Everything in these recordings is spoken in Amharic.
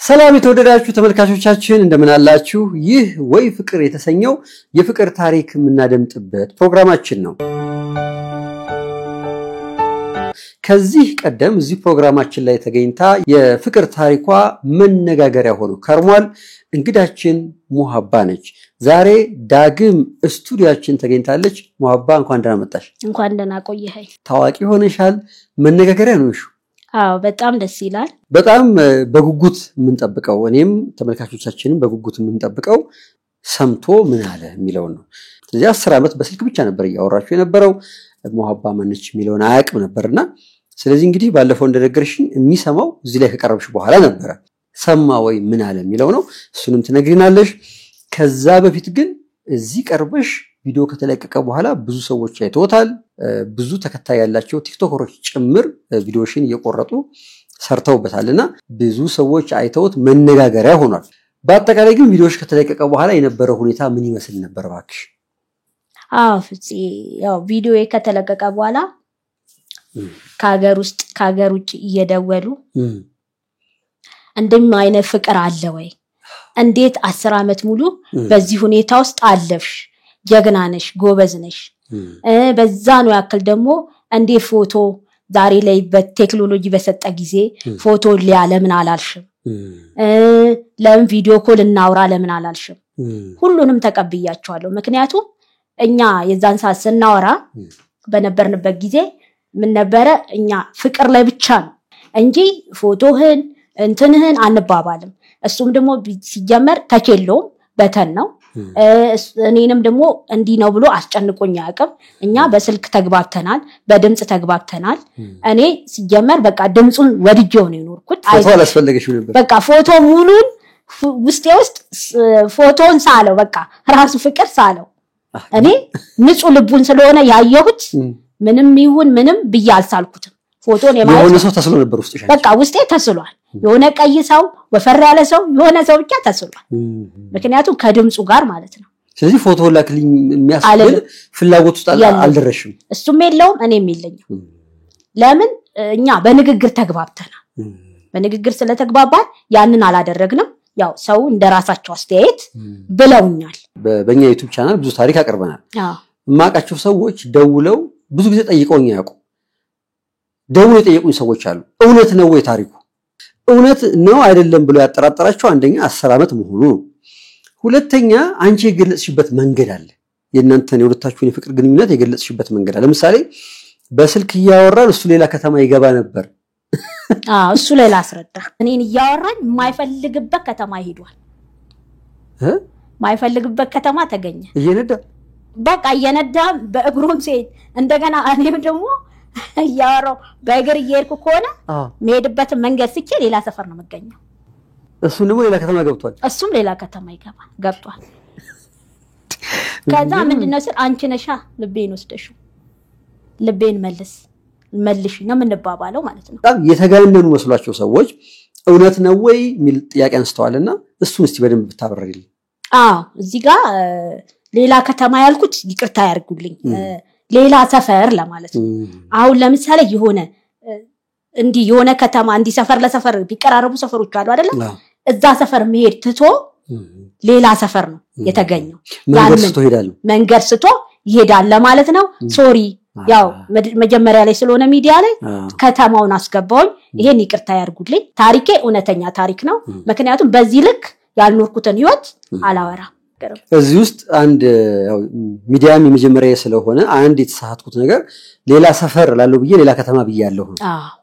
ሰላም የተወደዳችሁ ተመልካቾቻችን እንደምን አላችሁ? ይህ ወይ ፍቅር የተሰኘው የፍቅር ታሪክ የምናደምጥበት ፕሮግራማችን ነው። ከዚህ ቀደም እዚህ ፕሮግራማችን ላይ ተገኝታ የፍቅር ታሪኳ መነጋገሪያ ሆኖ ከርሟል። እንግዳችን ሙሀባ ነች። ዛሬ ዳግም ስቱዲዮአችን ተገኝታለች። ሙሀባ እንኳን ደህና መጣሽ። እንኳን ደህና ቆየኸኝ። ታዋቂ ሆነሻል። መነጋገሪያ ነሽ። አዎ በጣም ደስ ይላል። በጣም በጉጉት የምንጠብቀው እኔም ተመልካቾቻችንም በጉጉት የምንጠብቀው ሰምቶ ምን አለ የሚለው ነው። ስለዚህ 10 ዓመት በስልክ ብቻ ነበር ያወራችሁ የነበረው። ሙሀባ ማነች የሚለውን አያውቅም ነበርና ስለዚህ እንግዲህ ባለፈው እንደነገርሽኝ የሚሰማው እዚህ ላይ ከቀረብሽ በኋላ ነበር። ሰማ ወይ ምን አለ የሚለው ነው። እሱንም ትነግሪናለሽ። ከዛ በፊት ግን እዚህ ቀርበሽ ቪዲዮ ከተለቀቀ በኋላ ብዙ ሰዎች አይተውታል። ብዙ ተከታይ ያላቸው ቲክቶከሮች ጭምር ቪዲዮሽን እየቆረጡ ሰርተውበታልና ብዙ ሰዎች አይተውት መነጋገሪያ ሆኗል። በአጠቃላይ ግን ቪዲዮሽ ከተለቀቀ በኋላ የነበረው ሁኔታ ምን ይመስል ነበር ባክሽ? ፍፄ ያው ቪዲዮ ከተለቀቀ በኋላ ከሀገር ውጭ እየደወሉ እንደምን አይነት ፍቅር አለ ወይ? እንዴት 10 ዓመት ሙሉ በዚህ ሁኔታ ውስጥ አለፍሽ? ጀግና ነሽ፣ ጎበዝ ነሽ። በዛ ነው ያክል ደግሞ እንዴ ፎቶ ዛሬ ላይ በቴክኖሎጂ በሰጠ ጊዜ ፎቶ ለምን አላልሽም? ለምን ቪዲዮ ኮል እናውራ ለምን አላልሽም? ሁሉንም ተቀብያቸዋለሁ። ምክንያቱም እኛ የዛን ሰዓት ስናወራ በነበርንበት ጊዜ ምን ነበረ እኛ ፍቅር ላይ ብቻ ነው እንጂ ፎቶህን እንትንህን አንባባልም። እሱም ደግሞ ሲጀመር ተኬሎም በተን ነው። እኔንም ደግሞ እንዲ ነው ብሎ አስጨንቆኝ ያቀም እኛ በስልክ ተግባብተናል፣ በድምጽ ተግባብተናል። እኔ ሲጀመር በቃ ድምጹን ወድጄው ነው የኖርኩት። ፎቶ አላስፈልገሽም ነበር። በቃ ፎቶ ሙሉን ውስጥ ፎቶን ሳለው በቃ ራሱ ፍቅር ሳለው እኔ ንጹህ ልቡን ስለሆነ ያየሁት ምንም ይሁን ምንም ብያልሳልኩትም ፎቶን የሆነ ሰው ተስሎ ነበር ውስጥሽ። በቃ ውስጤ ተስሏል። የሆነ ቀይ ሰው ወፈር ያለ ሰው የሆነ ሰው ብቻ ተስሏል። ምክንያቱም ከድምጹ ጋር ማለት ነው። ስለዚህ ፎቶ ላክልኝ የሚያስብል ፍላጎት ውስጥ አልደረሽም። እሱም የለውም እኔም የለኝም። ለምን እኛ በንግግር ተግባብተናል። በንግግር ስለተግባባን ያንን አላደረግንም። ያው ሰው እንደራሳቸው አስተያየት ብለውኛል። በእኛ ዩቲዩብ ቻናል ብዙ ታሪክ አቀርበናል። ማቃቸው ሰዎች ደውለው ብዙ ጊዜ ጠይቀውኝ ያውቁ። ደውለው የጠየቁኝ ሰዎች አሉ። እውነት ነው ወይ ታሪኩ? እውነት ነው አይደለም ብሎ ያጠራጠራቸው አንደኛ 10 ዓመት መሆኑ ነው። ሁለተኛ አንቺ የገለጽሽበት መንገድ አለ። የእናንተን የሁለታችሁን የፍቅር ግንኙነት የገለጽሽበት መንገድ አለ። ለምሳሌ በስልክ እያወራን እሱ ሌላ ከተማ ይገባ ነበር። እሱ ሌላ አስረዳ። እኔን እያወራኝ የማይፈልግበት ከተማ ሄዷል። የማይፈልግበት ከተማ ተገኘ። እየነዳ በእግሩም ሲሄድ እንደገና እኔም ደግሞ ያወራው በእግር እየሄድኩ ከሆነ መሄድበትን መንገድ ስቼ ሌላ ሰፈር ነው መገኘው። እሱም ደግሞ ሌላ ከተማ ገብቷል። እሱም ሌላ ከተማ ገብቷል። ከዛ ምንድነው ስል አንቺ ነሻ ልቤን ወስደሽው ልቤን መልሽ ነው የምንባባለው ማለት ነው። በጣም የተጋነኑ መስሏቸው ሰዎች እውነት ነው ወይ ሚል ጥያቄ አንስተዋልና እሱን እስቲ በደንብ ብታብራሪልኝ። እዚህ ጋር ሌላ ከተማ ያልኩት ይቅርታ ያርጉልኝ ሌላ ሰፈር ለማለት ነው። አሁን ለምሳሌ የሆነ ከተማ እንዲ ሰፈር ለሰፈር ቢቀራረቡ ሰፈሮች አሉ አይደል? እዛ ሰፈር መሄድ ትቶ ሌላ ሰፈር ነው የተገኘው። መንገድ ስቶ ይሄዳል ለማለት ነው። ሶሪ ያው መጀመሪያ ላይ ስለሆነ ሚዲያ ላይ ከተማውን አስገባውኝ። ይሄን ይቅርታ ያርጉልኝ። ታሪኬ እውነተኛ ታሪክ ነው። ምክንያቱም በዚህ ልክ ያልኖርኩትን ህይወት አላወራም። እዚህ ውስጥ አንድ ሚዲያም የመጀመሪያ ስለሆነ አንድ የተሳሳትኩት ነገር ሌላ ሰፈር ላለው ብዬ ሌላ ከተማ ብያለሁ።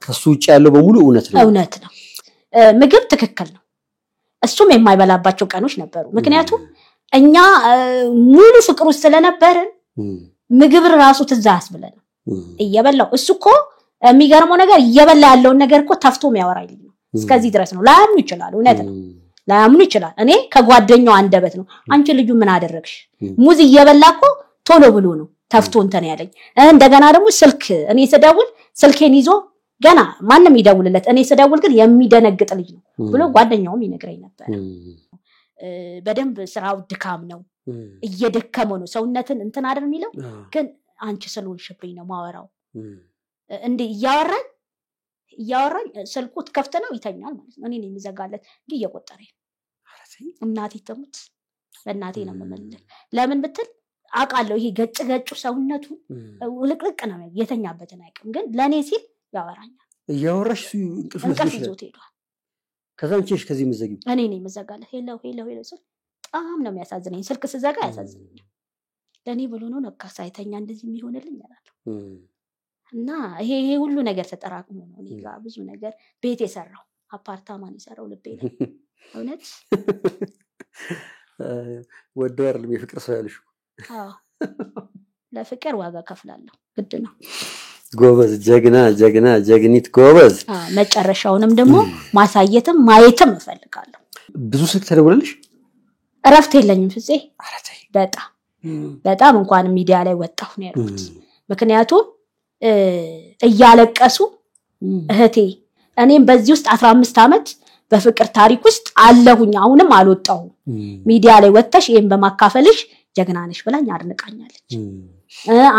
ከሱ ውጭ ያለው በሙሉ እውነት ነው። ምግብ ትክክል ነው። እሱም የማይበላባቸው ቀኖች ነበሩ። ምክንያቱም እኛ ሙሉ ፍቅር ውስጥ ስለነበርን ምግብ ራሱ ትዝ አያስብለን እየበላው። እሱ እኮ የሚገርመው ነገር እየበላ ያለውን ነገር እኮ ተፍቶ የሚያወራኝ ነው። እስከዚህ ድረስ ነው። ላያምኑ ይችላል። እውነት ነው። ላያምኑ ይችላል። እኔ ከጓደኛው አንደበት ነው አንቺ ልጁ ምን አደረግሽ? ሙዝ እየበላ እኮ ቶሎ ብሎ ነው ተፍቶ እንተን ያለኝ። እንደገና ደግሞ እኔ ስደውል ስልኬን ይዞ ገና ማንንም ይደውልለት እኔ ስደውል ግን የሚደነግጥ ልጅ ነው ብሎ ጓደኛውም ይነግረኝ ነበር። በደንብ ስራው ድካም ነው፣ እየደከመው ነው ሰውነትን እንትን አይደል የሚለው። ግን አንቺ ስለሆንሽብኝ ነው ማወራው እንዴ እያወራኝ ያወራኝ ስልኩ ከፍተ ነው ይተኛል ማለት ነው እኔ ነኝ የምዘጋለት እንጂ እየቆጠረኝ እናቴ ተሙት በእናቴ ነው የምመልስ ለምን ብትል አቃለው ይሄ ገጭ ሰውነቱ ልቅልቅ ነው የተኛበትን አይቀም ግን ለኔ ሲል ያወራኛል ያወራሽ እንቅልፍ ይዞት ሄዷል ከዛ አንቺሽ ከዚህ መዘጊው እኔ ነኝ የምዘጋለት ሄሎ ስል በጣም ነው የሚያሳዝነኝ ስልክ ስዘጋ ያሳዝነኝ ለኔ ብሎ ነው ነካ ሳይተኛ እንደዚህ የሚሆንልኝ አላለው እና ይሄ ሁሉ ነገር ተጠራቅሞ ነው እኔ ጋር ብዙ ነገር ቤት የሰራው አፓርታማን የሰራው ልቤ ላይ እውነት ወደር ለፍቅር ሰው ያልሽ አዎ ለፍቅር ዋጋ ከፍላለሁ ግድ ነው ጎበዝ ጀግኒት ጎበዝ መጨረሻውንም ደግሞ ማሳየትም ማየትም እፈልጋለሁ ብዙ ስልክ ተደውለልሽ እረፍት የለኝም ፍፄ በጣም እንኳን ሚዲያ ላይ ወጣሁ ነው ያልኩት ምክንያቱም እያለቀሱ እህቴ እኔም በዚህ ውስጥ 15 አመት በፍቅር ታሪክ ውስጥ አለሁኝ አሁንም አልወጣሁ ሚዲያ ላይ ወጣሽ ይሄን በማካፈልሽ ጀግና ነሽ ብላኝ አድንቃኛለች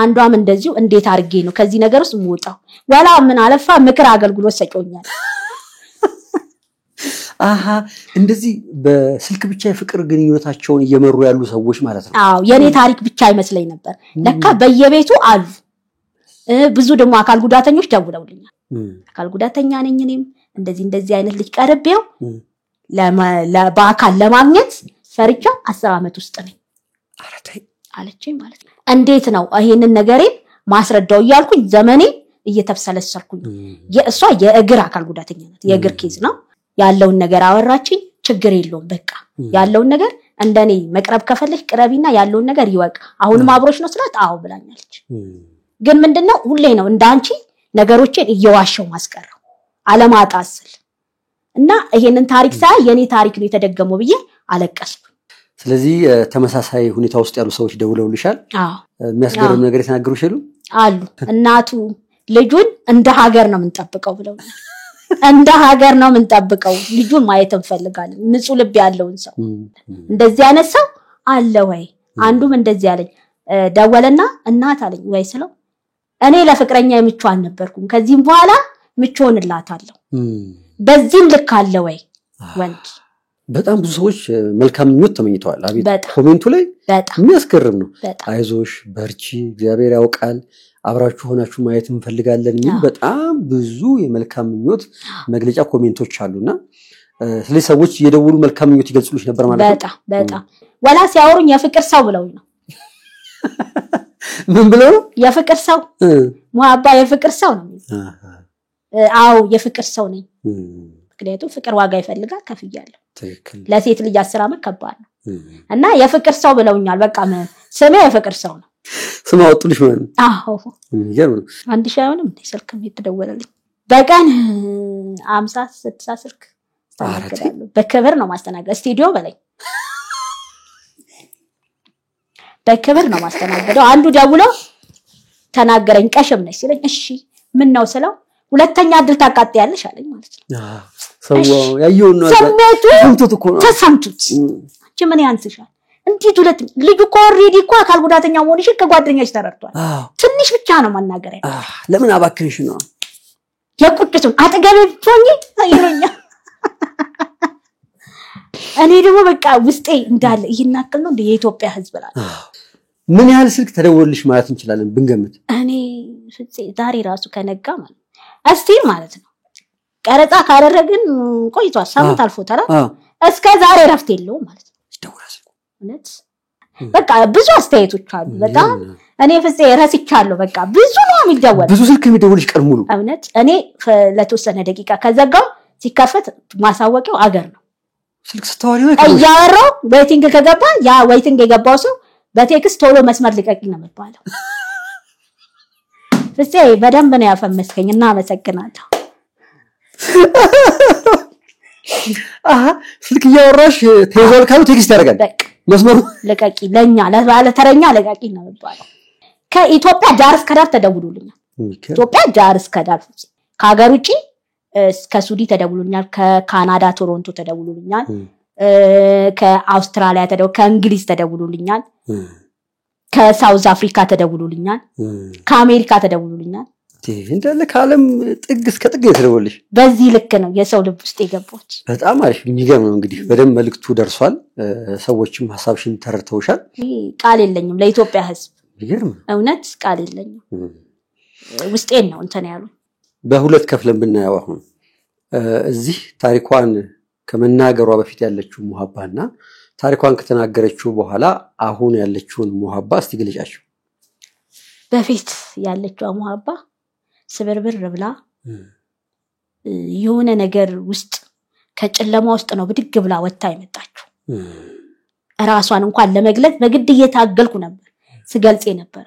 አንዷም እንደዚሁ እንዴት አርጌ ነው ከዚህ ነገር ውስጥ የምወጣው ወላ ምን አለፋ ምክር አገልግሎት ሰጪኛል እንደዚህ በስልክ ብቻ የፍቅር ግንኙነታቸውን እየመሩ ያሉ ሰዎች ማለት ነው አዎ የኔ ታሪክ ብቻ አይመስለኝ ነበር ለካ በየቤቱ አሉ ብዙ ደግሞ አካል ጉዳተኞች ደውለውልኛል አካል ጉዳተኛ ነኝ እኔም እንደዚህ አይነት ልጅ ቀርቤው በአካል ለማግኘት ፈርቻ 10 አመት ውስጥ ነኝ አለችኝ ማለት ነው እንዴት ነው ይሄንን ነገሬን ማስረዳው ይያልኩኝ ዘመኔ እየተብሰለሰልኩኝ የእሷ የእግር አካል ጉዳተኛ ናት የእግር ኬዝ ነው ያለውን ነገር አወራችኝ ችግር የለውም በቃ ያለውን ነገር እንደኔ መቅረብ ከፈለሽ ቅረቢና ያለውን ነገር ይወቅ አሁንም አብሮሽ ነው ስላት አዎ ብላኛለች ግን ምንድነው ሁሌ ነው እንዳንቺ ነገሮችን እየዋሸው ማስቀረው አለማጣስል እና ይሄንን ታሪክ ሳይ የኔ ታሪክ ነው የተደገመው ብዬ አለቀስኩ ስለዚህ ተመሳሳይ ሁኔታ ውስጥ ያሉ ሰዎች ደውለውልሻል የሚያስገርም ነገር የተናገሩሽ አሉ እናቱ ልጁን እንደ ሀገር ነው የምንጠብቀው ብለው እንደ ሀገር ነው የምንጠብቀው ልጁን ማየት እንፈልጋለን ንጹህ ልብ ያለውን ሰው እንደዚህ አይነት ሰው አለ ወይ አንዱም እንደዚህ ያለኝ ደወለና እናት አለኝ ወይ ስለው እኔ ለፍቅረኛ ምቹ አልነበርኩም ከዚህም በኋላ ምቹ ሆንላታለሁ በዚህም ልክ አለ ወይ ወንድ በጣም ብዙ ሰዎች መልካም ምኞት ተመኝተዋል አቤት ኮሜንቱ ላይ የሚያስገርም ነው አይዞሽ በርቺ እግዚአብሔር ያውቃል አብራችሁ ሆናችሁ ማየት እንፈልጋለን የሚል በጣም ብዙ የመልካም ምኞት መግለጫ ኮሜንቶች አሉና ስለዚህ ሰዎች እየደወሉ መልካም ምኞት ይገልጹልሽ ነበር ማለት ነው በጣም ወላ ሲያወሩኝ የፍቅር ሰው ብለውኝ ነው ምን ብለው የፍቅር ሰው ሙአባ የፍቅር ሰው ነው አው የፍቅር ሰው ነኝ ምክንያቱም ፍቅር ዋጋ ይፈልጋል ከፍያለሁ ትክክል ለሴት ልጅ 10 አመት ከባድ ነው እና የፍቅር ሰው ብለውኛል በቃ ስሜ የፍቅር ሰው ነው ስም አወጡልሽ ማለት ነው አዎ ይገርም አንድ ሻውንም ስልክም የተደወለልኝ በቀን 50 60 ስልክ ታስተናግዳለሁ በክብር ነው ማስተናገድ ስቱዲዮ በላይ በክብር ነው ማስተናገደው አንዱ ደውሎ ተናገረኝ ቀሽም ነሽ ሲለኝ እሺ ምን ነው ስለው ሁለተኛ እድል ታቃጥያለሽ አለኝ ማለት ነው ሰው ያየው ነው ሰምቶት እኮ ነው ተሰምቶት አንቺ ምን ያንስሻል እንዴት ሁለት ልጅ እኮ ኦሬዲ እኮ አካል ጉዳተኛ ሆነሽ ከጓደኛሽ ተረድቷል ትንሽ ብቻ ነው ማናገር ለምን አባክንሽ ነው የቁጥቱን አጠገቤ ሆኜ አይሮኛ እኔ ደግሞ በቃ ውስጤ እንዳለ ይናከል ነው እንደ የኢትዮጵያ ህዝብ ላይ ምን ያህል ስልክ ተደወልልሽ ማለት እንችላለን ብንገምት እኔ ዛሬ ራሱ ከነጋ ማለት እስቲል ማለት ነው ቀረጻ ካደረግን ቆይቷል ሳምንት አልፎታል እስከ ዛሬ ረፍት የለውም ማለት ነው ይደውላል እውነት በቃ ብዙ አስተያየቶች አሉ በጣም እኔ ፍፄ ረስቻለሁ በቃ ብዙ ነው የሚደወል ብዙ ስልክ የሚደውልሽ ቀን ሙሉ እውነት እኔ ለተወሰነ ደቂቃ ከዘጋው ሲከፈት ማሳወቂያው አገር ነው ስልክ ስታወሪ ነው ያወራው ዌቲንግ ከገባ ያ ዌቲንግ የገባው ሰው በቴክስት ቶሎ መስመር ልቀቂኝ ነው የሚባለው ፍፄ በደንብ ነው ያፈመስከኝ እና አመሰግናለሁ ስልክ ያወራሽ ተይዟል ካሉ ቴክስት ያደርጋል መስመሩ ልቀቂ ለኛ ለባለ ተረኛ ልቀቂ ነው የሚባለው ከኢትዮጵያ ዳር እስከ ዳር ተደውሉልኛል ኢትዮጵያ ዳር እስከ ዳር ከሀገር ውጪ እስከ ሱዲ ተደውሉልኛል ከካናዳ ቶሮንቶ ተደውሉልኛል ከአውስትራሊያ ከእንግሊዝ ተደውሉልኛል ከሳውዝ አፍሪካ ተደውሉልኛል ከአሜሪካ ተደውሉልኛል እንዳለ ካለም ጥግ እስከ ጥግ የተደወልሽ በዚህ ልክ ነው የሰው ልብ ውስጥ የገባች በጣም አሪፍ የሚገርም ነው እንግዲህ በደም መልክቱ ደርሷል ሰዎችም ሐሳብሽን ተረድተውሻል ቃል የለኝም ለኢትዮጵያ ህዝብ ይገርም እውነት ቃል የለኝም ውስጤን ነው እንትን ያሉ በሁለት ከፍለን ብናየው አሁን እዚህ ታሪኳን ከመናገሯ በፊት ያለችው ሙሐባና ታሪኳን ከተናገረችው በኋላ አሁን ያለችውን ሙሐባ እስቲ ግለጫቸው በፊት ያለችው ሙሐባ ስብርብር ብላ የሆነ ነገር ውስጥ ከጨለማ ውስጥ ነው ብድግ ብላ ወጣ የመጣችው ራሷን እንኳን ለመግለጽ በግድ እየታገልኩ ነበር ስገልጽ ነበር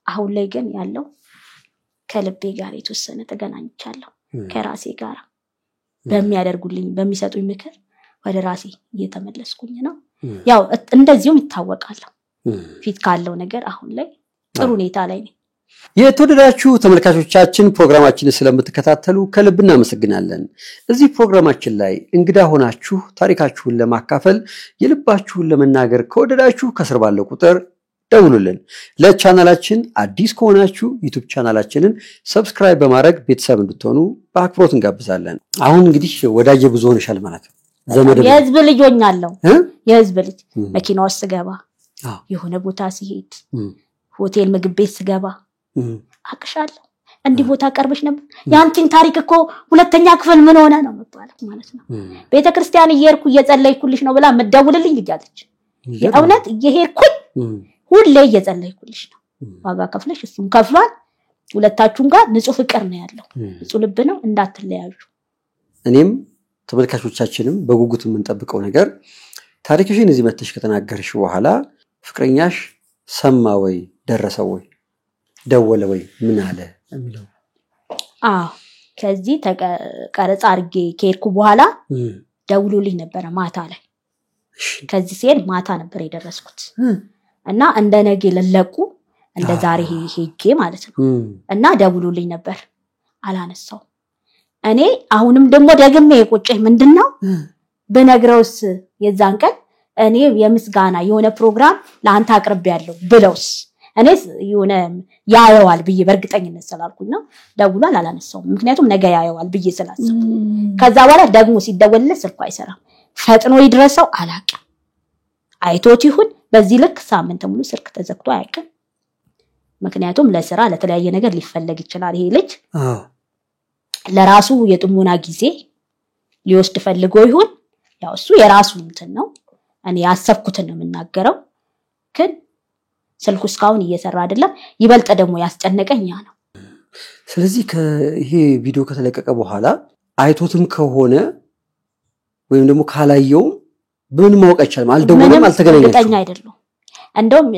አሁን ላይ ግን ያለው ከልቤ ጋር የተወሰነ ተገናኝቻለሁ ከራሴ ጋር በሚያደርጉልኝ በሚሰጡኝ ምክር ወደ ራሴ እየተመለስኩኝ ነው ያው እንደዚሁም ይታወቃል ፊት ካለው ነገር አሁን ላይ ጥሩ ሁኔታ ላይ ነው የተወደዳችሁ ተመልካቾቻችን ፕሮግራማችንን ስለምትከታተሉ ከልብ እናመሰግናለን እዚህ ፕሮግራማችን ላይ እንግዳ ሆናችሁ ታሪካችሁን ለማካፈል የልባችሁን ለመናገር ከወደዳችሁ ከስር ባለው ቁጥር ደውሉልን ለቻናላችን አዲስ ከሆናችሁ ዩቲዩብ ቻናላችንን ሰብስክራይብ በማድረግ ቤተሰብ እንድትሆኑ በአክብሮት እንጋብዛለን አሁን እንግዲህ ወዳጅ ብዙ ሆነሻል ማለት ዘመድ የህዝብ ልጅ ሆኛለሁ የህዝብ ልጅ መኪና ውስጥ ገባ የሆነ ቦታ ሲሄድ ሆቴል ምግብ ቤት ስገባ አቅሻለሁ እንዲህ ቦታ ቀርበሽ ነበር ያንቺን ታሪክ እኮ ሁለተኛ ክፍል ምን ሆነ ነው መባለው ማለት ነው ቤተክርስቲያን እየሄድኩ እየጸለይኩልሽ ነው ብላ መደውልልኝ ልጃለች የእውነት እየሄድኩኝ ሁሌ እየጸለይኩልሽ ነው ዋጋ ከፍለሽ እሱም ከፍሏል ሁለታችሁም ጋር ንጹህ ፍቅር ነው ያለው ንጹህ ልብ ነው እንዳትለያዩ እኔም ተመልካቾቻችንም በጉጉት የምንጠብቀው ነገር ታሪክሽን እዚህ መተሽ ከተናገርሽ በኋላ ፍቅረኛሽ ሰማ ወይ ደረሰ ወይ ደወለ ወይ ምን አለ የሚለው ከዚህ ቀረጻ አርጌ ከሄድኩ በኋላ ደውሎልኝ ነበር ማታ ላይ ከዚህ ሲሄድ ማታ ነበር የደረስኩት እና እንደ ነገ ለለቁ እንደ ዛሬ ሄጄ ማለት ነው እና ደውሎልኝ ነበር አላነሳው እኔ አሁንም ደግሞ ደግሜ የቆጨኝ ምንድነው በነግረውስ የዛን ቀን እኔ የምስጋና የሆነ ፕሮግራም ለአንተ አቅርብ ያለው ብለውስ እኔስ የሆነ ያየዋል ብዬ በርግጠኝነት ስላልኩኝ ነው ደውሏል አላነሳው ምክንያቱም ነገ ያየዋል ብዬ ስላሰብኩ ከዛ በኋላ ደግሞ ሲደወልለት ስልኩ አይሰራም ፈጥኖ ይድረሰው አላቀም አይቶት ይሁን በዚህ ልክ ሳምንት ሙሉ ስልክ ተዘግቶ አያውቅም ምክንያቱም ለስራ ለተለያየ ነገር ሊፈለግ ይችላል ይሄ ልጅ ለራሱ የጥሞና ጊዜ ሊወስድ ፈልጎ ይሁን ያው እሱ የራሱ እንትን ነው እኔ ያሰብኩትን ነው የምናገረው ግን ስልኩ እስካሁን እየሰራ አይደለም ይበልጥ ደግሞ ያስጨነቀኝ ያ ነው ስለዚህ ይሄ ቪዲዮ ከተለቀቀ በኋላ አይቶትም ከሆነ ወይም ደግሞ ካላየው ምን ማወቅ አይቻልም አልደወለም አልተገናኘም እርግጠኛ አይደለም እንደውም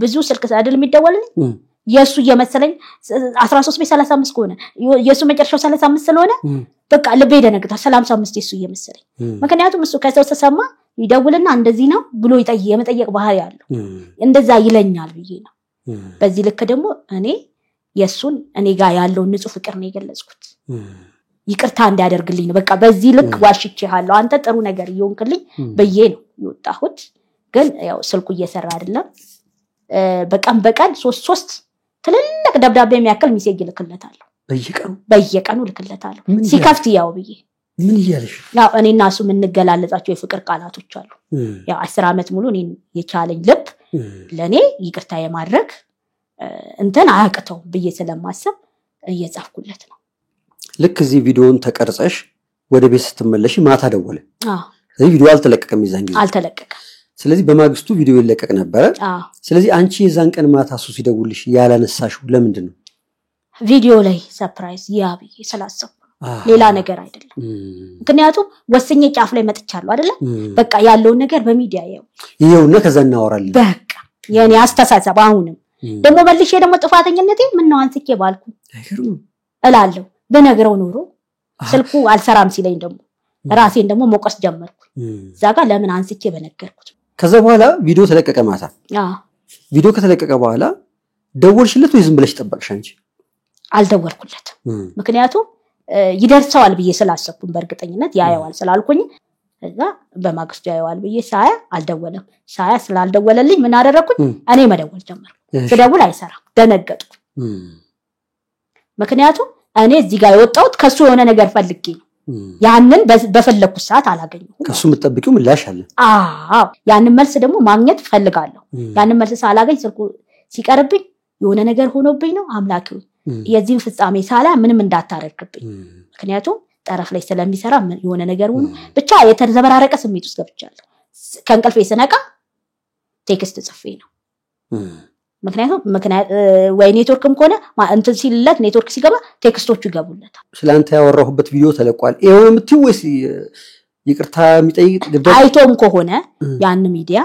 ብዙ ስልክ አይደለም የሚደወልልኝ የሱ እየመሰለኝ 13 በ35 ከሆነ የሱ መጨረሻው 35 ስለሆነ በቃ ልቤ ደነግጣ 35 የሱ እየመሰለኝ ምክንያቱም እሱ ከሰው ተሰማ ይደውልና እንደዚህ ነው ብሎ የመጠየቅ ባህሪ ያለው እንደዛ ይለኛል ብዬ ነው በዚህ ልክ ደግሞ እኔ የሱን እኔ ጋር ያለው ንጹህ ፍቅር ነው የገለጽኩት ይቅርታ እንዲያደርግልኝ ነው በቃ በዚህ ልክ ዋሽቼሃለሁ አንተ ጥሩ ነገር ይሆንክልኝ በዬ ነው ይወጣሁት ግን ያው ስልኩ እየሰራ አይደለም በቀን 3 ትልልቅ ደብዳቤ የሚያክል ሚሴጅ ልክለታለሁ በየቀኑ ልክለታለሁ ሲከፍት ያው ብዬ ምን ይያለሽ ያው እኔና እሱ የምንገላለጻቸው የፍቅር ቃላቶች አሉ ያው 10 አመት ሙሉ እኔን የቻለኝ ልብ ለኔ ይቅርታ የማድረግ እንትን አያቅተው ብዬ ስለማሰብ እየጻፍኩለት ነው ልክ እዚህ ቪዲዮን ተቀርጸሽ ወደ ቤት ስትመለሽ ማታ ደወለ ስለዚህ ቪዲዮ አልተለቀቀም ይዛን ጊዜ አልተለቀቀም ስለዚህ በማግስቱ ቪዲዮ ይለቀቅ ነበር ስለዚህ አንቺ የዛን ቀን ማታ እሱ ሲደውልሽ ያላነሳሽው ለምንድን ነው ቪዲዮ ላይ ሰርፕራይዝ ያብዬ ስላሰብኩ ሌላ ነገር አይደለም ምክንያቱም ወሰኜ ጫፍ ላይ መጥቻለሁ አይደለ በቃ ያለውን ነገር በሚዲያ ይሄውና ከዛ እናወራለን በቃ የኔ አስተሳሰብ አሁንም ደግሞ መልሼ ደግሞ ጥፋተኝነቴ ምን ነው አንስቼ ባልኩ አይገርም እላለሁ በነገረው ኖሮ ስልኩ አልሰራም ሲለኝ ደግሞ ራሴን ደግሞ ሞቀስ ጀመርኩ ዛጋ ለምን አንስቼ በነገርኩት ከዛ በኋላ ቪዲዮ ተለቀቀ ማታ ቪዲዮ ከተለቀቀ በኋላ ደወልሽለት ወይ ዝም ብለሽ ጠበቅሽ አንቺ አልደወልኩለት ምክንያቱም ይደርሰዋል ብዬ ስላሰብኩኝ በርግጠኝነት ያየዋል ስላልኩኝ እዛ በማግስቱ ያየዋል ብዬ ሳያ አልደወለም ሳያ ስላልደወለልኝ ምን አደረኩኝ እኔ መደወል ጀመርኩ ስደውል አይሰራም ደነገጥኩ ምክንያቱም እኔ እዚህ ጋር የወጣሁት ከሱ የሆነ ነገር ፈልጌ ያንን በፈለኩት ሰዓት አላገኘሁም ከሱ የምትጠብቂው ምላሽ አለ አዎ ያንን መልስ ደግሞ ማግኘት ፈልጋለሁ ያንን መልስ ሳላገኝ ስልኩ ሲቀርብኝ የሆነ ነገር ሆኖብኝ ነው አምላክ የዚህን ፍጻሜ ሳላ ምንም እንዳታረክብኝ ምክንያቱም ጠረፍ ላይ ስለሚሰራ የሆነ ነገር ሆኖ ብቻ የተዘበራረቀ ስሜት ውስጥ ገብቻለሁ ከእንቅልፌ ስነቃ ቴክስት ጽፌ ነው ምክንያቱም ወይ ኔትወርክም ኮነ እንትን ሲልለት ኔትወርክ ሲገባ ቴክስቶቹ ይገቡለታል ስላንተ ያወራሁበት ቪዲዮ ተለቋል ይሄው የምትይው ወይስ ይቅርታ የሚጠይቅ ደብዳቤ አይቶም ከሆነ ያን ሚዲያ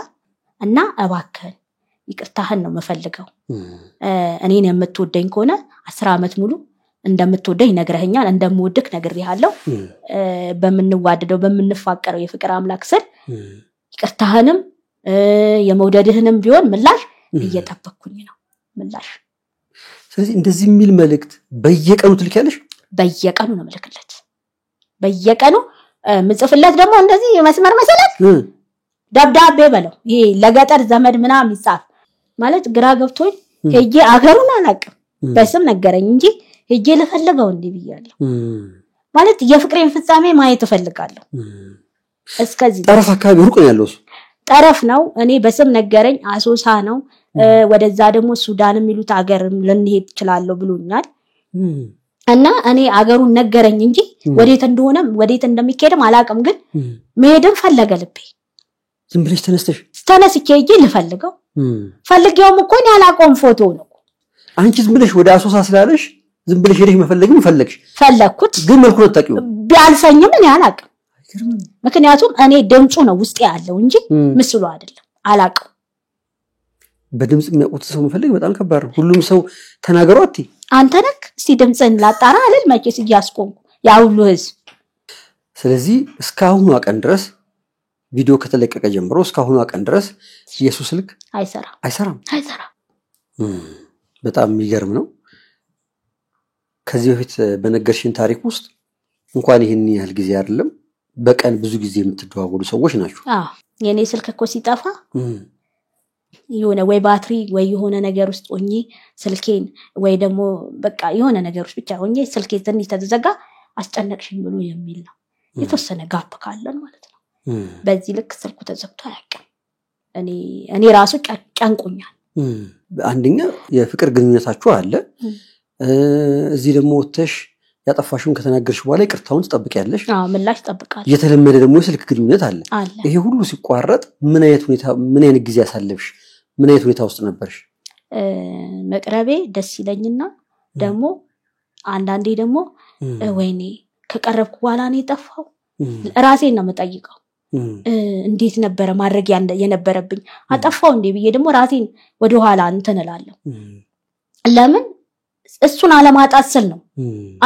እና እባክህ ይቅርታህን ነው መፈልገው እኔን የምትወደኝ ከሆነ 10 አመት ሙሉ እንደምትወደኝ ነግረኸኛል እንደምወድክ ነግሬሃለሁ በመንዋደደው በመንፋቀረው የፍቅር አምላክ ስር ይቅርታህንም የመውደድህንም ቢሆን ምላሽ እየጠበቅኩኝ ነው ምላሽ ስለዚህ እንደዚህ የሚል መልእክት በየቀኑ ትልኪያለሽ በየቀኑ ነው መልክለት በየቀኑ ምጽፍለት ደግሞ እንደዚህ መስመር መሰለት ደብዳቤ በለው ይሄ ለገጠር ዘመድ ምናምን ይጻፍ ማለት ግራ ገብቶኝ ሄጄ አገሩን አላቅም በስም ነገረኝ እንጂ ሄጄ ለፈለገው እንዴ ብያለሁ ማለት የፍቅሬን ፍጻሜ ማየት ፈልጋለሁ እስከዚህ ጠረፍ አካባቢ ሩቅ ነው ያለው ጠረፍ ነው እኔ በስም ነገረኝ አሶሳ ነው ወደዛ ደግሞ ሱዳን የሚሉት ሀገር ልንሄድ ይችላልው ብሎኛል እና እኔ አገሩን ነገረኝ እንጂ ወዴት እንደሆነ ወዴት እንደሚሄድም አላቅም ግን መሄድም ፈለገ ልቤ ዝም ብለሽ ተነስቼ ሄጄ ልፈልገው ፈልጌውም እኮ እኔ አላቆም ፎቶ ነው አንቺ ዝም ብለሽ ወደ አሶሳ ስላለሽ ዝም ብለሽ ሄደሽ መፈለግም ፈለግኩት ግን መልኩ ነው ታቂው ቢያልፈኝም እኔ አላቅም ምክንያቱም እኔ ድምጹ ነው ውስጥ ያለው እንጂ ምስሉ አይደለም አላቅም በድምጽ የሚያውቁት ሰው መፈለግ በጣም ከባድ ነው ሁሉም ሰው ተናገረው አትይ አንተ ነክ እስቲ ድምጽን ላጣራ አይደል መቼስ እያስቆምኩ ያው ህዝብ ስለዚህ እስካሁን ቀን ድረስ ቪዲዮ ከተለቀቀ ጀምሮ እስካሁን ቀን ድረስ ኢየሱስ ስልክ አይሰራም በጣም የሚገርም ነው ከዚህ በፊት በነገርሽን ታሪክ ውስጥ እንኳን ይሄን ያህል ጊዜ አይደለም በቀን ብዙ ጊዜ የምትደዋወሉ ሰዎች ናችሁ የኔ ስልክ እኮ ሲጠፋ የሆነ ወይ ባትሪ ወይ የሆነ ነገር ውስጥ ሆኜ ስልኬን ወይ ደግሞ በቃ የሆነ ነገር ውስጥ ብቻ ሆኜ ስልኬ ትንሽ ተዘጋ አስጨነቅሽኝ ብሎ የሚል ነው የተወሰነ ጋፕ ካለን ማለት ነው በዚህ ልክ ስልኩ ተዘግቶ አያውቅም እኔ ራሱ ጫንቆኛል አንደኛ የፍቅር ግንኙነታችሁ አለ እዚህ ደግሞ ወተሽ ያጠፋሽውን ከተናገርሽ በኋላ ይቅርታውን ትጠብቂያለሽ ምላሽ ተጠብቃለሽ የተለመደ ደግሞ የስልክ ግንኙነት አለ ይሄ ሁሉ ሲቋረጥ ምን አይነት ጊዜ ያሳለፍሽ ምን አይነት ሁኔታ ውስጥ ነበርሽ መቅረቤ ደስ ይለኝና ደግሞ አንዳንዴ ደግሞ ወይኔ ከቀረብኩ በኋላ ነው የጠፋው ራሴን ነው መጠይቀው እንዴት ነበር ማድረግ የነበረብኝ አጠፋው እንዴ ብዬ ደግሞ ራሴን ወደ ኋላ እንተነላለሁ ለምን እሱን አለማጣት ስል ነው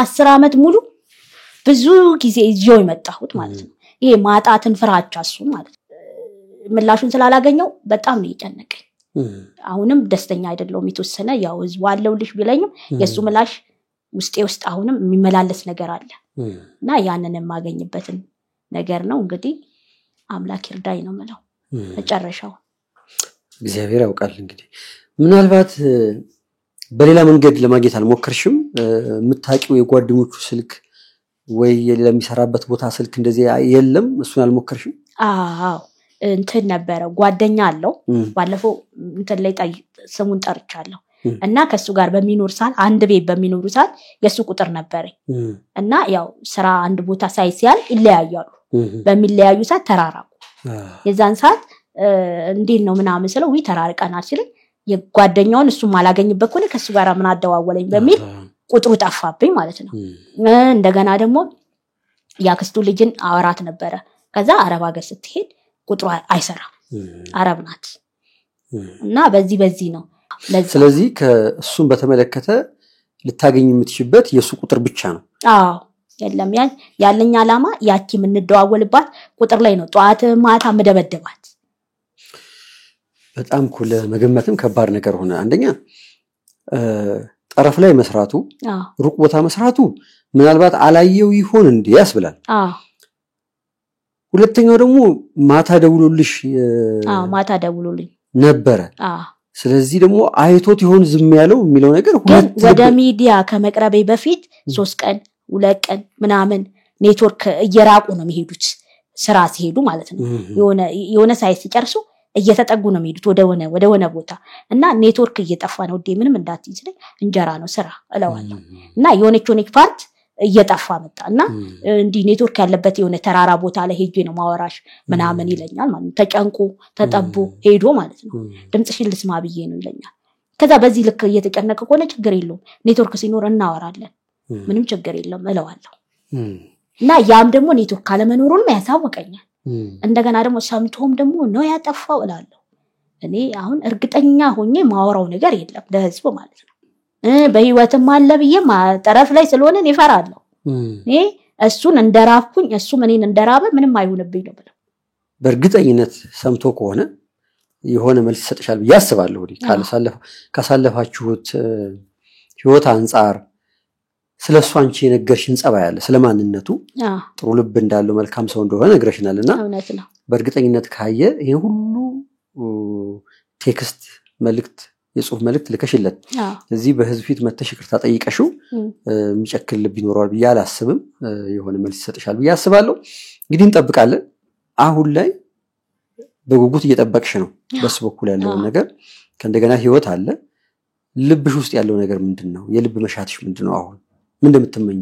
10 አመት ሙሉ ብዙ ጊዜ ይዤው የመጣሁት ማለት ነው ይሄ ማጣትን ፍራቻ እሱ ማለት ምላሹን ስላላገኘው በጣም ነው የጨነቀኝ አሁንም ደስተኛ አይደለሁም የተወሰነ ያው ዋለውልሽ ቢለኝም የሱ ምላሽ ውስጥ አሁንም የሚመላለስ ነገር አለ እና ያንን የማገኝበትን ነገር ነው እንግዲህ አምላክ ይርዳኝ ነው ማለት መጨረሻው እግዚአብሔር ያውቃል እንግዲህ ምናልባት በሌላ መንገድ ለማግኘት አልሞከርሽም የምታቂው የጓደኞቹ ስልክ ወይ የሌላ የሚሰራበት ቦታ ስልክ እንደዚህ የለም እሱን አልሞከርሽም አዎ እንትን ነበር ጓደኛ አለው ባለፈው እንትን ላይ ስሙን ጠርቻለሁ እና ከሱ ጋር በሚኖር ሰዓት አንድ ቤት በሚኖሩ ሰዓት የሱ ቁጥር ነበረኝ እና ያው ስራ አንድ ቦታ ሳይሲያል ይለያያሉ በሚለያዩ ሰዓት ተራራቁ የዛን ሰዓት እንዴት ነው ምናምን ስለው ወይ ተራርቀናል ሲል የጓደኛውን እሱ ማላገኝበት ኮኔ ከሱ ጋር ምን አደዋወለኝ በሚል ቁጥሩ ጠፋብኝ ማለት ነው እንደገና ደግሞ ያክስቱ ልጅን አወራት ነበረ ከዛ አረብ ሀገር ስትሄድ ቁጥሩ አይሰራም አረብ ናት እና በዚህ ነው ስለዚህ ከእሱን በተመለከተ ልታገኝ የምትችበት የሱ ቁጥር ብቻ ነው አዎ የለም ያለኝ አላማ ያቺ የምንደዋወልባት ቁጥር ላይ ነው ጧት ማታ መደበደባት በጣም ኩለ መገመትም ከባድ ነገር ሆነ አንደኛ ጠረፍ ላይ መስራቱ ሩቅ ቦታ መስራቱ ምናልባት አላየው ይሆን እንዴ ያስብላል ሁለተኛው ደግሞ ማታ ደውሎልሽ ማታ ደውሎልኝ ነበረ ስለዚህ ደግሞ አይቶት ይሆን ዝም ያለው የሚለው ነገር ወደ ሚዲያ ከመቅረቤ በፊት 3 ቀን 2 ቀን ምናምን ኔትወርክ እየራቁ ነው የሚሄዱት ስራ ሲሄዱ ማለት ነው የሆነ ሳይት ሲጨርሱ እየተጠጉ ነው የሚሄዱት ወደ ሆነ ቦታ እና ኔትወርክ እየጠፋ ነው ምንም እንዳትይዝልኝ እንጀራ ነው ስራ እለዋለሁ እና የሆነች ፓርት እየጠፋ መጣና እንዲ ኔትወርክ ያለበት የሆነ ተራራ ቦታ ላይ ሄጄ ነው ማወራሽ ምናምን ይለኛል ማለት ነው ተጨንቆ ተጠቡ ሄዶ ማለት ነው ድምጽሽን ልስማ ብዬ ነው ይለኛል ከዛ በዚህ ልክ እየተጨነቀ ቆለ ችግር የለውም ኔትወርክ ሲኖር እናወራለን ምንም ችግር የለውም እለዋለሁ እና ያም ደግሞ ኔትወርክ ካለመኖሩን ያሳወቀኛል እንደገና ደግሞ ሰምቶም ደግሞ ነው ያጠፋው እላለሁ እኔ አሁን እርግጠኛ ሆኜ ማወራው ነገር የለም ለህዝብ ማለት ነው በህይወትም አለ ብዬ ማጠረፍ ላይ ስለሆነ ይፈራለሁ እኔ እሱን እንደራፍኩኝ እሱ ምንን እንደራበ ምንም አይሆንብኝ ነው ብለው በእርግጠኝነት ሰምቶ ከሆነ የሆነ መልስ ይሰጥሻል ብዬ አስባለሁ ካሳለፋችሁት ህይወት አንፃር ስለሱ አንቺ የነገርሽን ጸባይ አለ ስለማንነቱ ጥሩ ልብ እንዳለው መልካም ሰው እንደሆነ ነግረሽናልና እውነት ነው በእርግጠኝነት ካየ ይሄ ሁሉ ቴክስት መልእክት የጽሁፍ መልእክት ልከሽለት እዚህ በህዝብ ፊት መተሽ ይቅርታ ጠይቀሽው የሚጨክል ልብ ይኖራል ብዬ አላስብም የሆነ መልስ ይሰጥሻል ብዬ አስባለሁ እንግዲህ እንጠብቃለን አሁን ላይ በጉጉት እየጠበቅሽ ነው በሱ በኩል ያለው ነገር ከእንደገና ህይወት አለ ልብሽ ውስጥ ያለው ነገር ምንድነው የልብ መሻትሽ ምንድነው አሁን ምን እንደምትመኙ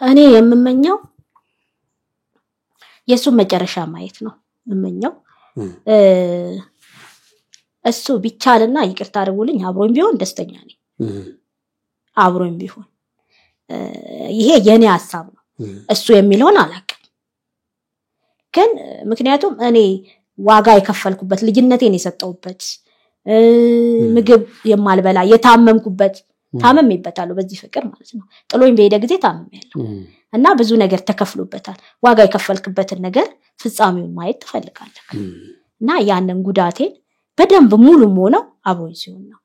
እኔ የምመኘው የሱ መጨረሻ ማየት ነው የምመኘው እሱ ቢቻልና ይቅርታ አድርጉልኝ አብሮኝ ቢሆን ደስተኛ ነኝ አብሮኝ ቢሆን ይሄ የኔ ሐሳብ ነው እሱ የሚለውን አላውቅም ግን ምክንያቱም እኔ ዋጋ የከፈልኩበት ልጅነቴን የሰጠውበት ምግብ የማልበላ የታመምኩበት ታመምይበታለሁ በዚህ ፍቅር ማለት ነው ጥሎኝ በሄደ ጊዜ ታመምያለሁ እና ብዙ ነገር ተከፍሎበታል ዋጋ የከፈልክበትን ነገር ፍጻሜውን ማየት ትፈልጋለህ እና ያንን ጉዳቴን በደንብ ሙሉ ሆነው አብሮኝ ሲሆን ነው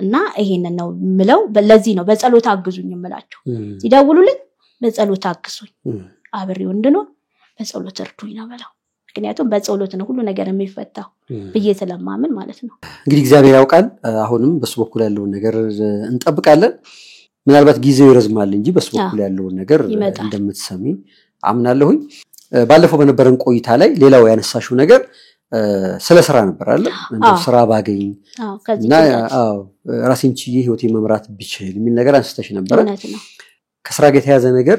እና ይሄንን ነው ምለው ለዚህ ነው በጸሎት አግዙኝ እምላችሁ ሲደውሉልኝ በጸሎት አግዙኝ አብሬው እንድኖር በጸሎት እርዱኝ ነው ማለት ምክንያቱም በጸሎት ነው ሁሉ ነገር የሚፈታው ብዬ ስለማምን ማለት ነው እንግዲህ እግዚአብሔር ያውቃል አሁንም በሱ በኩል ያለው ነገር እንጠብቃለን ምናልባት ጊዜው ይረዝማል እንጂ በሱ በኩል ያለው ነገር እንደምትሰሚ አምናለሁኝ ባለፈው በነበረን ቆይታ ላይ ሌላው ያነሳሽው ነገር ስለ ስራ ነበር አይደል እንደ ስራ ባገኝ እና ራሴን ችዬ ህይወቴን መምራት ብችል ምን ነገር አንስተሽ ነበር ከስራ ጋር የተያዘ ነገር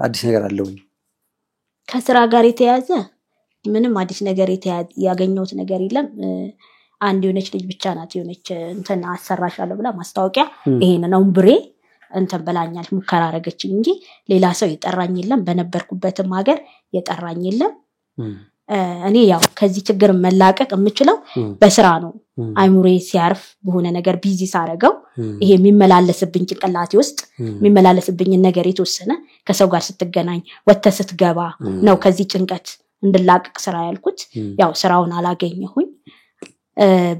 አዲስ ነገር አለው ከስራ ጋር የተያዘ ምንም አዲስ ነገር ያገኘሁት ነገር የለም አንድ የሆነች ልጅ ብቻ ናት የሆነች እንትና አሰራሻለሁ ብላ ማስታወቂያ ይሄን ነው ብሬ እንትን በላኛል ሙከራ አረገችኝ እንጂ ሌላ ሰው ይጠራኝ የለም በነበርኩበትም ሀገር ይጠራኝ የለም እኔ ያው ከዚህ ችግር መላቀቅ የምችለው በስራ ነው አይሙሬ ሲያርፍ በሆነ ነገር ቢዚ ሳረገው ይሄ የሚመላለስብኝ ጭንቅላቴ ውስጥ የሚመላለስብኝ ነገር የተወሰነ ከሰው ጋር ስትገናኝ ወጥተ ስትገባ ነው ከዚህ ጭንቀት እንድላቀቅ ስራ ያልኩት ያው ስራውን አላገኘሁኝ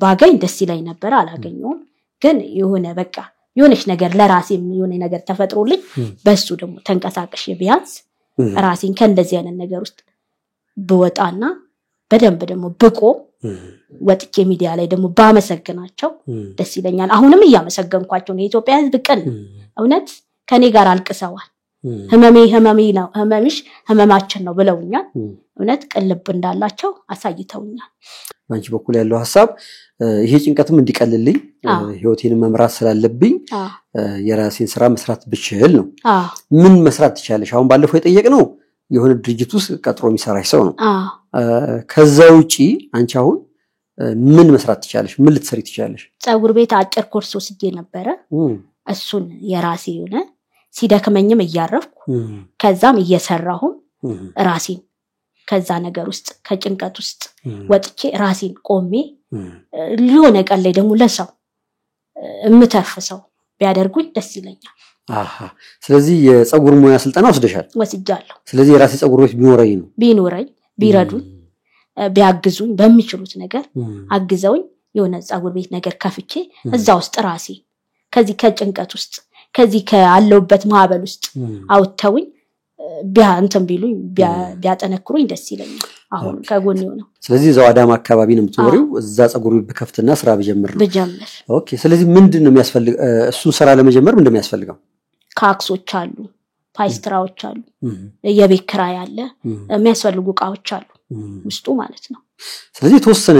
ባገኝ ደስ ይለኝ ነበር አላገኘሁም ግን የሆነ በቃ የሆነች ነገር ለራሴ የሆነ ነገር ተፈጥሮልኝ በሱ ደግሞ ተንቀሳቀሽ ቢያንስ ራሴን ከእንደዚህ አይነት ነገር ውስጥ በወጣና በደንብ ደግሞ ብቆ ወጥቼ ሚዲያ ላይ ደግሞ ባመሰግናቸው ደስ ይለኛል አሁንም ያመሰግንኳቸው ነው ኢትዮጵያ ህዝብ ቀን እውነት ከኔ ጋር አልቅሰዋል ህመሜ ነው ህመምሽ ህመማችን ነው ብለውኛል እውነት ቅልብ እንዳላቸው አሳይተውኛል ባንቺ በኩል ያለው ሐሳብ ይሄ ጭንቀትም እንዲቀልልኝ ህይወቴን መምራት ስላለብኝ የራሴን ስራ መስራት ብችል ነው ምን መስራት ትቻለሽ አሁን ባለፈው የጠየቅነው የሆነ ድርጅት ውስጥ ቀጥሮ የሚሰራሽ ሰው ነው ከዛ ውጪ አንቺ አሁን ምን መስራት ትቻለሽ ምን ልትሰሪ ትቻለሽ ጸጉር ቤት አጭር ኮርስ ወስጄ ነበር እሱን የራሴ ሆነ ሲደክመኝም እያረፍኩ ከዛም እየሰራሁ ራሴን ከዛ ነገር ውስጥ ከጭንቀት ውስጥ ወጥቼ ራሴን ቆሜ ሊሆነ ቀን ላይ ደግሞ ለሰው እምተርፍሰው ቢያደርጉኝ ደስ ይለኛል ስለዚህ የጸጉር ሙያ ስልጠና ወስጃለሁ ስለዚህ የራሴ ጸጉር ቤት ቢኖረኝ ቢረዱኝ ቢያግዙኝ በሚችሉት ነገር አግዘውኝ የሆነ ጸጉር ቤት ነገር ከፍቼ እዛ ውስጥ ራሴ ከዚህ ከጭንቀት ውስጥ ከዚህ ከአለውበት ማዕበል ውስጥ አውጥተውኝ ቢያንተም ቢሉኝ ቢያጠነክሩኝ ደስ ይለኛል አሁን ከጎን ነው ስለዚህ እዛው አዳማ አካባቢ ነው የምትኖሪው እዛ ጸጉር በከፍትና ስራ በጀምር ነው በጀምር ኦኬ ስለዚህ ምንድነው የሚያስፈልግ እሱን ስራ ለመጀመር ምንድነው የሚያስፈልገው ካክሶች አሉ ፓይስትራዎች አሉ የቤት ኪራይ አለ የሚያስፈልጉ ዕቃዎች አሉ ውስጡ ማለት ነው ስለዚህ ተወሰነ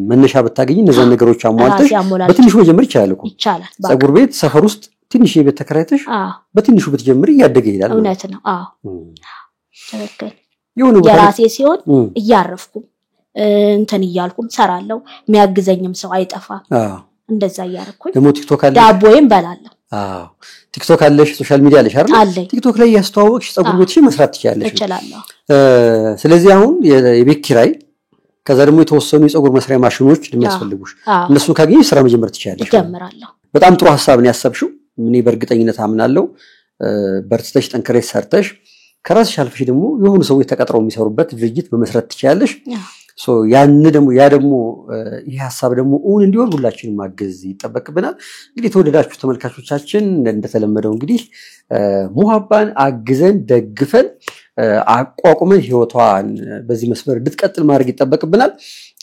መነሻ ብታገኝ እነዛ ነገሮች አሟልተሽ በትንሹ መጀመር ይችላል እኮ ይቻላል ጸጉር ቤት ሰፈር ውስጥ ትንሽ የቤት ተከራይተሽ በትንሹ ብትጀምሪ ያደገ ይላል እውነት ነው ተበከል የራሴ ሲሆን እያረፍኩ እንትን ይያልኩም ሰራለው የሚያግዘኝም ሰው አይጠፋ እንደዛ ያርኩኝ ደሞ ቲክቶክ አለ ዳቦዬም በላለሁ ቲክቶክ አለሽ ሶሻል ሚዲያ አለሽ አይደል ቲክቶክ ላይ ያስተዋወቅሽ ጸጉር ቤትሽ መስራት ትችላለሽ እችላለሁ ስለዚህ አሁን የቤት ኪራይ ከዛ ደግሞ የተወሰኑ የጸጉር መስሪያ ማሽኖች የሚያስፈልጉሽ እነሱን ካገኘሽ ስራ መጀመር ትችላለሽ ጀምራለሁ በጣም ጥሩ ሐሳብ ነው ያሰብሽው እኔ በእርግጠኝነት አምናለሁ በርትተሽ ጠንክረሽ ሰርተሽ ከራስሽ አልፈሽ ደግሞ የሆኑ ሰዎች ተቀጥረው የሚሰሩበት ድርጅት በመስራት ትችላለሽ ያ ደግሞ ይሄ ሐሳብ ደግሞ እንዲሆን ሁላችንም ማገዝ ይተበቅብናል እንግዲህ ተወደዳችሁ ተመልካቾቻችን እንደተለመደው እንግዲህ ሙሐባን አግዘን ደግፈን አቋቁመን ህይወቷን በዚህ መስመር እንድትቀጥል ማድረግ ይተበቅብናል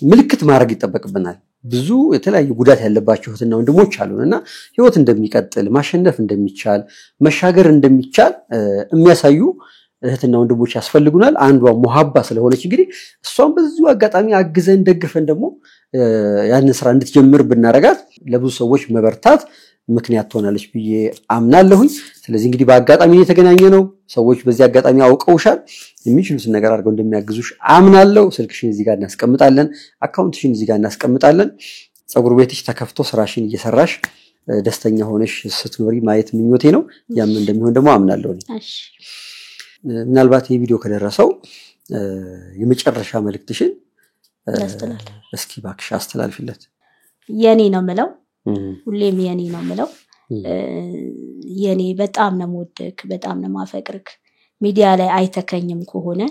ምልክት ማድረግ ይተበቅብናል ብዙ የተለያዩ ጉዳት ያለባቸው እህትና ወንድሞች አሉና ህይወት እንደሚቀጥል ማሸነፍ እንደሚቻል መሻገር እንደሚቻል የሚያሳዩ እህትና ወንድሞች ያስፈልጉናል አንዷ ሙሐባ ስለሆነች እንግዲህ እሷን በዚሁ አጋጣሚ አግዘን ደግፈን ደግሞ ያንን ስራ እንድትጀምር ብናረጋት ለብዙ ሰዎች መበርታት ምክንያት ትሆናለች ብዬ አምናለሁኝ ስለዚህ እንግዲህ በአጋጣሚ የተገናኘነው ሰዎች በዚህ አጋጣሚ አውቀውሻል የሚችሉትን ነገር አድርገው እንደሚያግዙሽ አምናለሁ ስልክሽን እዚህ ጋር እናስቀምጣለን አካውንትሽን እዚህ ጋር እናስቀምጣለን ጸጉር ቤትሽ ተከፍቶ ስራሽን እየሰራሽ ደስተኛ ሆነሽ ስትኖሪ ማየት ምኞቴ ነው ያም እንደሚሆን ደግሞ አምናለሁ እሺ ምናልባት ይሄ ቪዲዮ ከደረሰው የመጨረሻ መልእክትሽን እስኪ ባክሽ አስተላልፊለት የኔ ነው ምለው ሁሌም የኔ ነው ምለው የኔ በጣም ነው ወደክ በጣም ነው ማፈቅርክ ሚዲያ ላይ አይተከኝም ከሆነ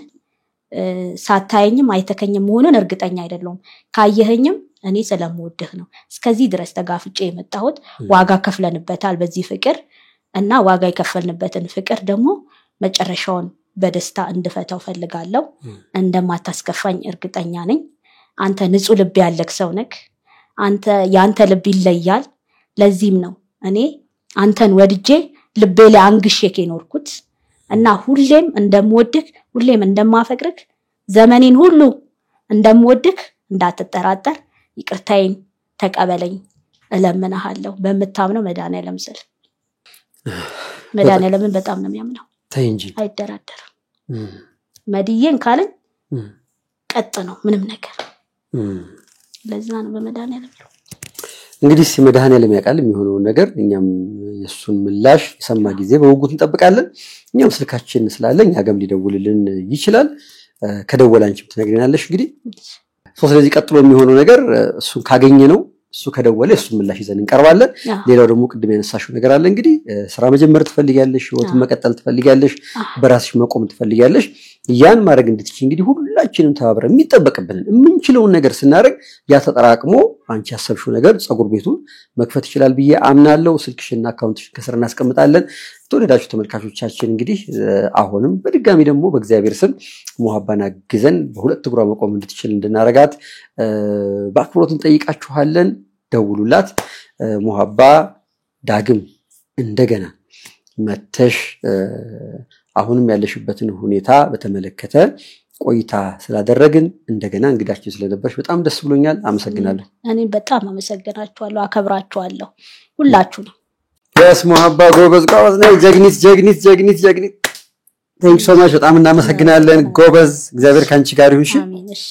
ሳታየኝም አይተከኝም መሆኑን እርግጠኛ አይደለም ካየኸኝም እኔ ስለምወድህ ነው እስከዚህ ድረስ ተጋፍጬ የመጣሁት ዋጋ ከፍለንበታል በዚህ ፍቅር እና ዋጋ ይከፈልንበትን ፍቅር ደግሞ መጨረሻውን በደስታ እንድፈታው ፈልጋለሁ እንደማታስከፋኝ እርግጠኛ ነኝ አንተ ንጹህ ልብ ያለክ ሰው ነክ አንተ ያንተ ልብ ይለያል ለዚህም ነው እኔ አንተን ወድጄ ልቤ ላይ አንግሼክ የኖርኩት እና ሁሌም እንደምወድክ ሁሌም እንደማፈቅርክ ዘመኔን ሁሉ እንደምወድክ እንዳትጠራጠር ይቅርታዬን ተቀበለኝ እለምንሃለሁ በመታምነው መድኃኒዓለም ስል መድኃኒዓለምን በጣም ነው የሚያምነው ተይ እንጂ አይደራደርም መድዬን ካለን ቀጥ ነው ምንም ነገር ለዛ ነው በመድኃኒዓለም እንግዲህ መድኃኒዓለም ያውቃል የሚሆነው ነገር እኛም የሱን ምላሽ የሰማ ጊዜ በውጉት እንጠብቃለን እኛም ስልካችን ስላለኝ ያገም ሊደውልልን ይችላል ከደወላንችም ትነግሪናለሽ እንግዲህ ስለዚህ ቀጥሎ የሚሆነው ነገር እሱን ካገኘ ነው እሱ ከደወለ እሱ ምላሽ ይዘን እንቀርባለን ሌላው ደግሞ ቅድም ያነሳሽው ነገር አለ እንግዲህ ስራ መጀመር ትፈልጊያለሽ ህይወትን መቀጠል ትፈልጊያለሽ በራስሽ መቆም ትፈልጊያለሽ ያን ማድረግ እንድትችይ እንግዲህ ሁላችንም ተባብረን የሚጠበቅብንን የምንችለውን ነገር ስናደርግ ያ ተጠራቅሞ አንቺ ያሰብሽው ነገር ጸጉር ቤቱን መክፈት ይችላል ብዬ አምናለሁ ስልክሽና አካውንትሽን ከስር እናስቀምጣለን ተወደዳችሁ ተመልካቾቻችን እንግዲህ አሁንም በድጋሚ ደግሞ በእግዚአብሔር ስም ሙሐባን አግዘን በሁለት እግሯ መቆም እንድትችል እንድናረጋት በአክብሮት እንጠይቃችኋለን ደውሉላት ሙሐባ ዳግም እንደገና መተሽ አሁንም ያለሽበትን ሁኔታ በተመለከተ ቆይታ ስላደረግን እንደገና እንግዳችን ስለነበርሽ በጣም ደስ ብሎኛል አመሰግናለሁ እኔ በጣም አመሰግናችኋለሁ አከብራችኋለሁ ሁላችሁ ነው ያስ ሙሐባ ጎበዝ ነው ጀግኒት ቴንክ ሶ ማች በጣም እናመሰግናለን ጎበዝ እግዚአብሔር ካንቺ ጋር ይሁን እሺ አሜን እሺ